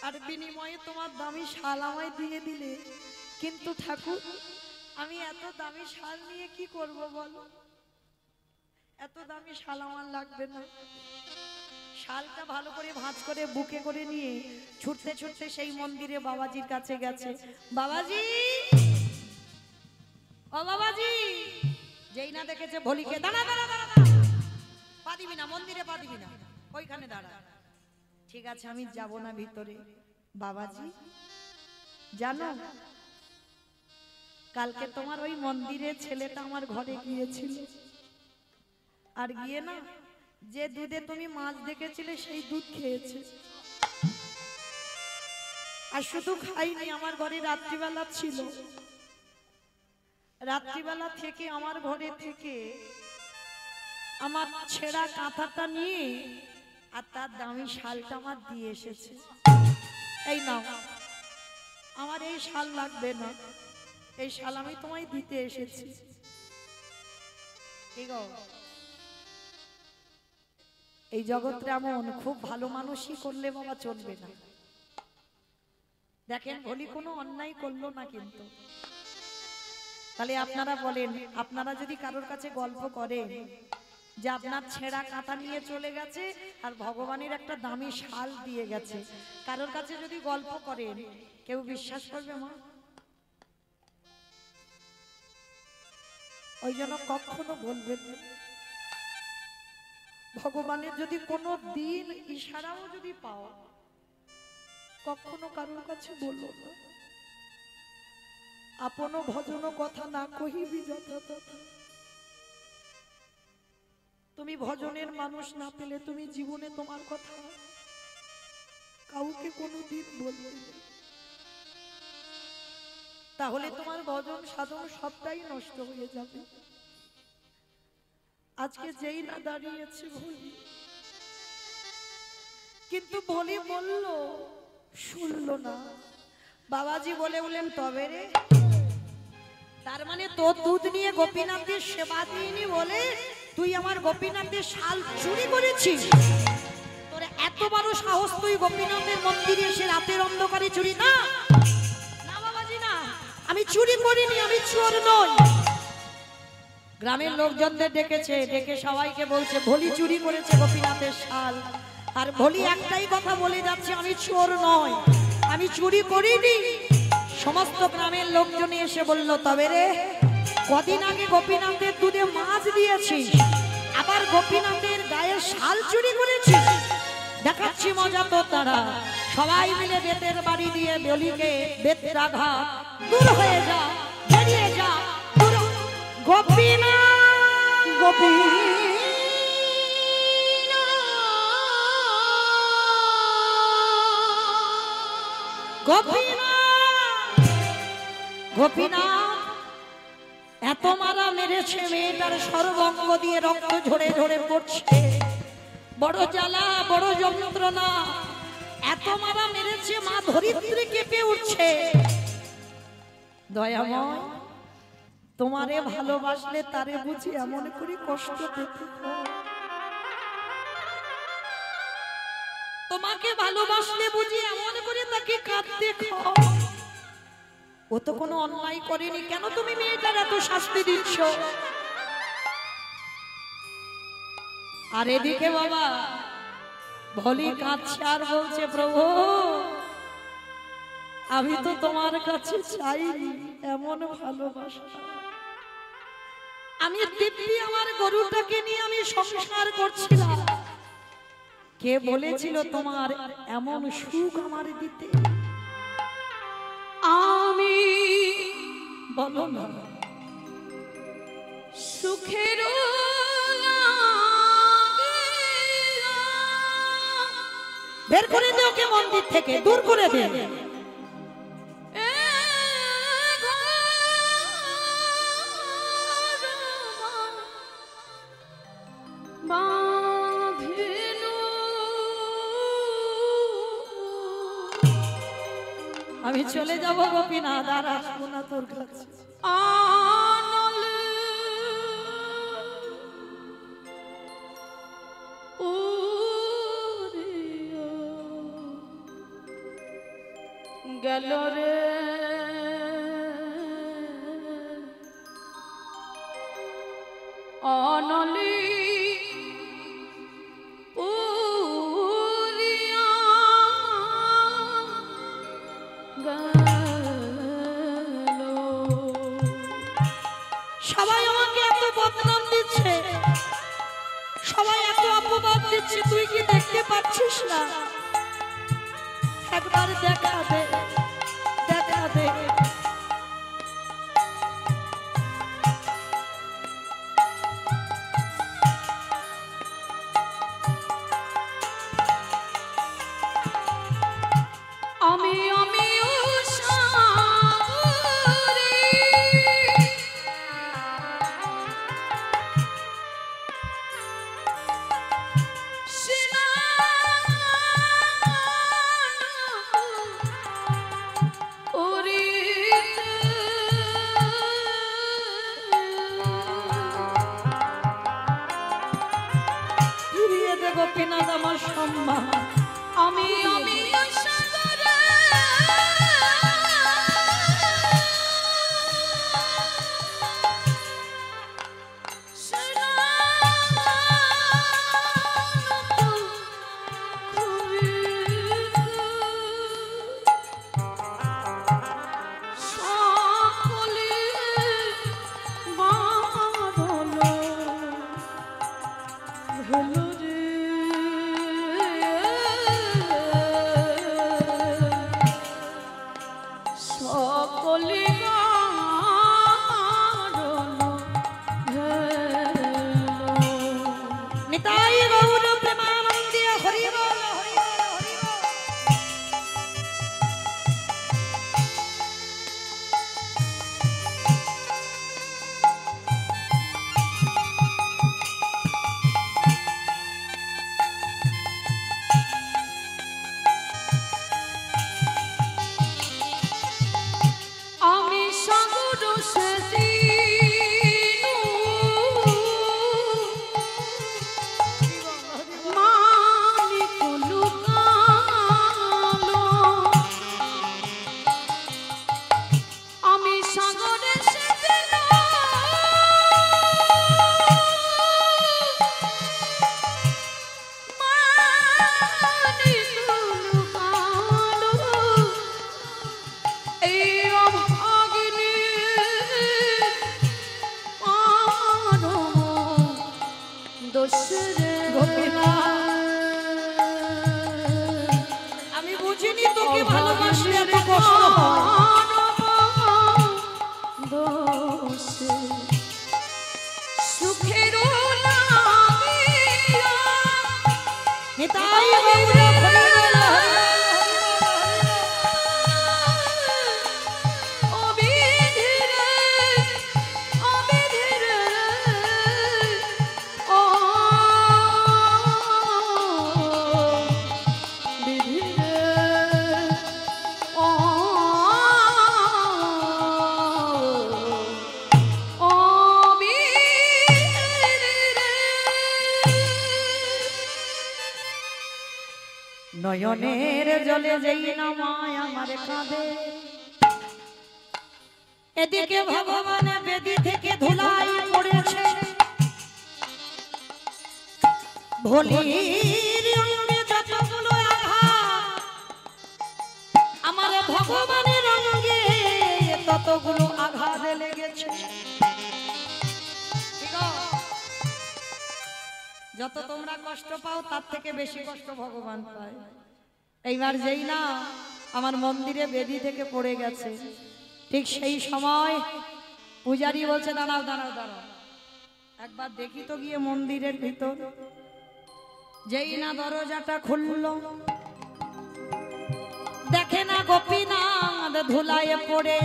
[SPEAKER 1] আর বিনিময়ে তোমার দামি শাল আমায় দিয়ে দিলে। কিন্তু ঠাকুর আমি এত দামি শাল নিয়ে কি করব বলো? এত দামি শাল আমার লাগবে না। শালটা ভালো করে ভাঁজ করে বুকে করে নিয়ে ছুটতে ছুটতে সেই মন্দিরে বাবাজির কাছে গেছে। বাবাজি, ও বাবাজি! যেই না দেখেছে ভোলিকে, দাঁড়া দাঁড়া দাঁড়া, পা দিবি না, মন্দিরে পা দিবি না, ওইখানে দাঁড়া। ঠিক আছে আমি যাব না ভিতরে। বাবাজি জানো, কালকে তোমার ওই মন্দিরে ছেলেটা আমার ঘরে গিয়েছিল, আর গিয়ে না যে দুধে তুমি মাছ দেখেছিলে সেই দুধ খেয়েছে। আর শুধু খাইনি, আমার ঘরে রাত্রিবেলা ছিল, রাত্রিবেলা থেকে আমার ঘরে থেকে আমার ছেঁড়া কাঁথাটা নিয়ে আর তার দামি শালটা আমার দিয়ে এসেছে। এই নাও, আমার এই শাল লাগবে না, এই শাল আমি তোমায় দিতে এসেছি। এই জগৎটা এমন, খুব ভালো মানুষই করলে বাবা চলবে না। দেখেন ভোলি কোনো অন্যায় করলো না, কিন্তু তাহলে আপনারা বলেন, আপনারা যদি কারোর কাছে গল্প করেন যে আপনার ছেঁড়া কাঁথা নিয়ে চলে গেছে আর ভগবানের একটা দামি শাল দিয়ে গেছে, কারোর কাছে যদি গল্প করেন কেউ বিশ্বাস করবে মা? ওই জন্য কখনো বলবেন না। ভগবানের যদি কোনো দিন ইশারাও যদি পাও, কখনো কারোর কাছে বললো না। আপন ভজন কথা না কহিবি যথাতথা। তুমি ভজনের মানুষ না পেলে তুমি জীবনে তোমার কথা কাউকে কোনোদিন বলবে না, তাহলে তোমার ভজন সাধন সবটাই নষ্ট হয়ে যাবে। আজকে যেই না দাঁড়িয়েছে ভোলি, কিন্তু ভোলি বলল, শুনলো না। বাবাজি বলে বলেন তবে রে, তার মানে তোর দুধ নিয়ে গোপীনাথের সেবা দিইনি বলে তুই আমার গোপীনাথের শাল চুরি করেছিস? তোর এত বড় সাহস তুই গোপীনাথের মন্দিরে এসে রাতের অন্ধকারে চুরি না? না বাবাজি না, আমি চুরি করিনি, আমি চোর নই। গ্রামের লোকজনদের ডেকেছে, ডেকে সবাইকে বলছে ভোলি চুরি করেছে গোপীনাথের শাল। আর ভোলি একটাই কথা বলে যাচ্ছে, আমি চোর নয়, আমি চুরি করিনি। সমস্ত গ্রামের লোকজন এসে বলল, তবে রে কদিন আগে গোপীনাথের দুধে মাছ দিয়েছিস, আবার গোপীনাথের গায়ের শাল চুরি করেছিস? দেখাচ্ছি মজা তো তারা। সবাই মিলে বেতের বাড়ি দিয়ে বলিকে বেত্রাঘাত, দূর হয়ে যা, বেরিয়ে যা, দূর। গোপীনাথ গোপীনাথ গোপীনাথ এত মারা মেরেছে, মেয়েটার সর্বঙ্গ দিয়ে রক্ত ঝরে ঝরে পড়ছে। বড় জ্বালা, বড় যন্ত্রণা। এত মারা মেরেছে, মা ধরিত্রী কেঁপে উঠছে। দয়াময়, তোমারে ভালোবাসলে তারে বুঝি এমন করে কষ্ট পেতে হয়? তোমাকে ভালোবাসলে বুঝি এমন করে তাকে কাঁদতে হয়? ও তো কোনো অন্যায় করেনি, কেন তুমি মেয়েটার এত শাস্তি দিচ্ছ? আর এদিকে বাবা ভলি কাঁদছে আর বলছে, প্রভু আমি তো তোমার কাছে চাইনি এমন ভালোবাসা। আমি দিব্যি আমার গরুটাকে নিয়ে আমি সংসার করছিলাম। কে বলেছিল তোমার এমন সুখ আমার দিতে?
[SPEAKER 3] আমি
[SPEAKER 1] বলো না।
[SPEAKER 3] সুখের
[SPEAKER 1] বের করে দে ওকে মন্দির থেকে, দূর করে দে। আমি চলে যাব গোপীনাথ, আর আসবো না তোর কাছে।
[SPEAKER 3] গেল রে অনলি
[SPEAKER 1] সবাই আমাকে এত বদনাম দিচ্ছে, সবাই এত অপবাদ দিচ্ছে, তুই কি দেখতে পাচ্ছিস না? একবার দেখা দে, দেখা দে।
[SPEAKER 3] আমি
[SPEAKER 1] নয়নের জলে যেই নামায় আমার কাঁদে। এদিকে ভগবান বেদি থেকে ধুলাই পড়েছে, ভোলির অঙ্গে যতগুলো আঘাত, আমার ভগবানের অঙ্গে ততগুলো আঘাত লেগেছে। যত তোমরা কষ্ট পাও তার থেকে বেশি কষ্ট ভগবান পায়। এইবার যেই না আমার মন্দিরে বেদি থেকে পড়ে গেছে, ঠিক সেই সময় পূজারী বলছে দাঁড়াও দাঁড়াও দাঁড়াও, একবার দেখি তো গিয়ে মন্দিরের ভিতর। যেই না দরজাটা খুলল, দেখে না গোপীনাথ ধুলায় পড়ে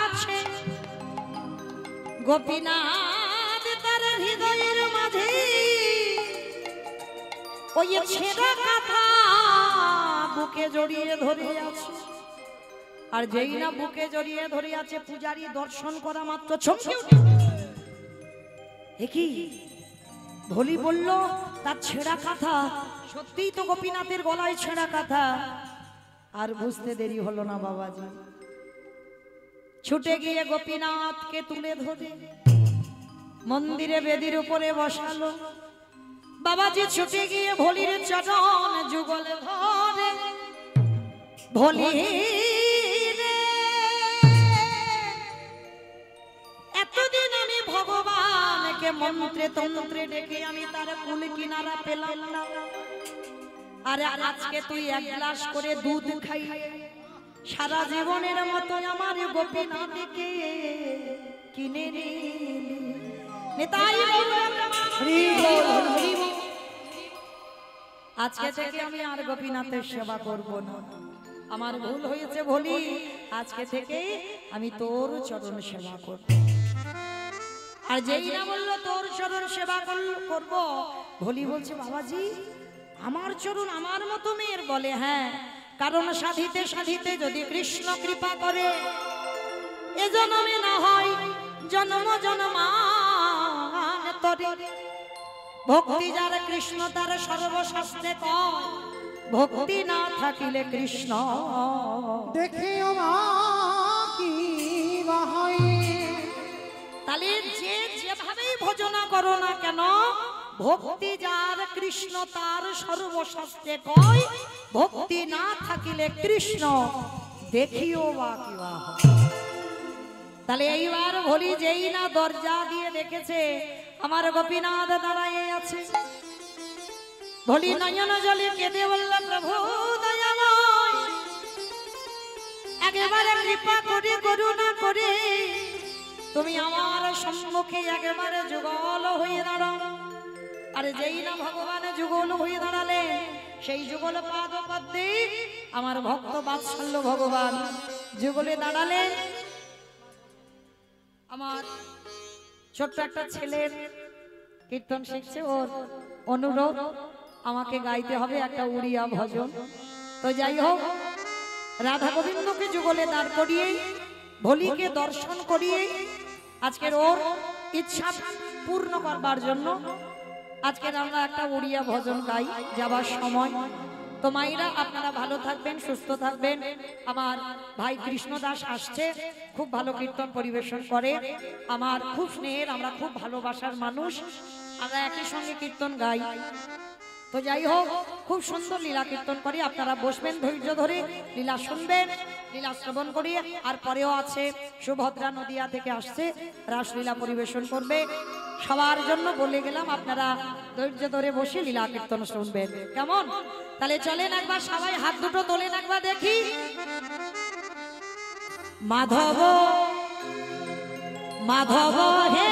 [SPEAKER 1] আছে। গোপীনাথ তার হৃদয়ের মাঝে ওই ছেঁড়া কাঁথা বুকে জড়িয়ে ধরে আছে। আর যেই না বুকে জড়িয়ে ধরে আছে, পূজারী দর্শন করা মাত্র চমকে উঠে। কি ভোলি বলল তার ছেঁড়া কাঁথা, সত্যিই তো গোপীনাথের গলায় ছেঁড়া কাঁথা। আর বুঝতে দেরি হলো না, বাবাজি ছুটে গিয়ে গোপীনাথকে তুলে ধরে মন্দিরে বেদির উপরে বসালো। বাবাজি ছুটে গিয়ে ভোলির চরণ যুগলে ধরে, ভোলি এতদিন আমি ভগবানকে মন্ত্রে তন্ত্রে ডেকে আমি তার কুল কিনারা পেলাম না। আরে আজকে তুই এক গ্লাস করে দুধ খাই, সারা জীবনের মতো আমার গোপীনাথকে কিনে নিলি। আজকে থেকে আমি আর গোপীনাথের সেবা করব না, আমার ভুল হয়েছে ভোলি, আজকে থেকে আমি তোর চরণ সেবা করব। আর যেই না বললো তোর চরণ সেবা করব, ভোলি বলছে বাবাজি আমার চরণ আমার মতো মেয়ের? বলে হ্যাঁ, কারণ সাধিতে সাধিতে যদি কৃষ্ণ কৃপা করে, এ জন্মে না হয় জন্ম জন্মান্তরে। ভক্তি যার কৃষ্ণ তার সর্বশাস্ত্রে কয়, ভক্তি না থাকিলে কৃষ্ণ
[SPEAKER 2] দেখে কি হয়।
[SPEAKER 1] তাহলে যে যেভাবেই ভজনা করো না কেন, ভক্তি যার কৃষ্ণ তার সর্বশাস্ত্রে কয়, ভক্তি না থাকিলে কৃষ্ণ দেখিও বা কিবা হয়। তাহলে এইবার ভোলি যেই না দরজা দিয়ে দেখেছে আমার গোপীনাথ দাঁড়াইয়ে আছে, ভোলি নয়ন জলে কেঁদে বলল প্রভু দয়াময়, একেবারে কৃপা করে করুণা করে তুমি আমার সম্মুখে একেবারে যুগল হয়ে দাঁড়াও। আরে যেই না ভগবান যুগল হয়ে দাঁড়ালে, সেই যুগল পাদ পদ্মে আমার ভক্ত বাৎসল্য ভগবান যুগলে দাঁড়ালেন। আমার ছোট্ট একটা ছেলের কীর্তন শিখছে, ওর অনুরোধ আমাকে গাইতে হবে একটা উড়িয়া ভজন। তো যাই হোক, রাধা গোবিন্দকে যুগলে দাঁড় করিয়ে ভোলিকে দর্শন করিয়ে আজকের ওর ইচ্ছা পূর্ণ করবার জন্য আজকের আমরা একটা উড়িয়া ভজন গাই যাবার সময়। তো মাইরা আপনারা ভালো থাকবেন, সুস্থ থাকবেন। আমার ভাই কৃষ্ণ দাস আসছে, খুব ভালো কীর্তন পরিবেশন করে, আমার খুব স্নেহের, আমরা খুব ভালোবাসার মানুষ, আমরা একই সঙ্গে কীর্তন গাই। তো যাই হোক, খুব সুন্দর লীলা কীর্তন করি, আপনারা বসবেন ধৈর্য ধরে, লীলা শুনবেন, লীলা শ্রবণ করি। আর পরেও আছে সুভদ্রা নদিয়া থেকে আসছে, রাসলীলা পরিবেশন করবে। সবার জন্য বলে গেলাম আপনারা ধৈর্য ধরে বসে লীলা কীর্তন শুনবেন, কেমন? তাহলে চলেন একবার সবাই হাত দুটো তোলেন একবার দেখি। মাধব মাধব হে